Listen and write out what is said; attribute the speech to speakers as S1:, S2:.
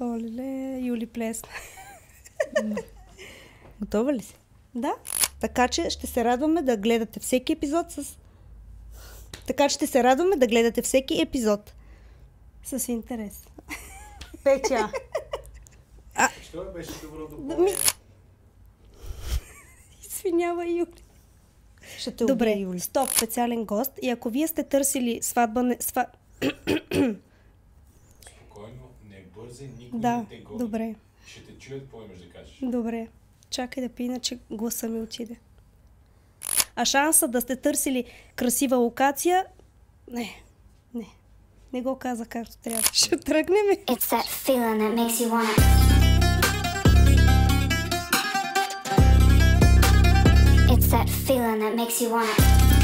S1: Оле, Юли плесна.
S2: Готова ли си?
S1: Да. Така че ще се радваме да гледате всеки епизод с интерес.
S2: Печа.
S3: Що беше добро допълнение?
S1: Извинявай, Юли.
S2: Ще те
S1: Добре,
S2: убия, Юли.
S1: стоп, специален гост. И ако вие сте търсили сватба...
S3: Спокойно, не бързай, никой
S1: Да,
S3: не те гони.
S1: добре,
S3: Ще те чуят какво имаш да кажеш.
S1: добре. Чакай да пи, иначе гласа ми отиде. А шанса да сте търсили красива локация... Не го каза както трябва. Ще тръгнем.
S4: It's that feeling that makes you wanna. It's that feeling that makes you wanna.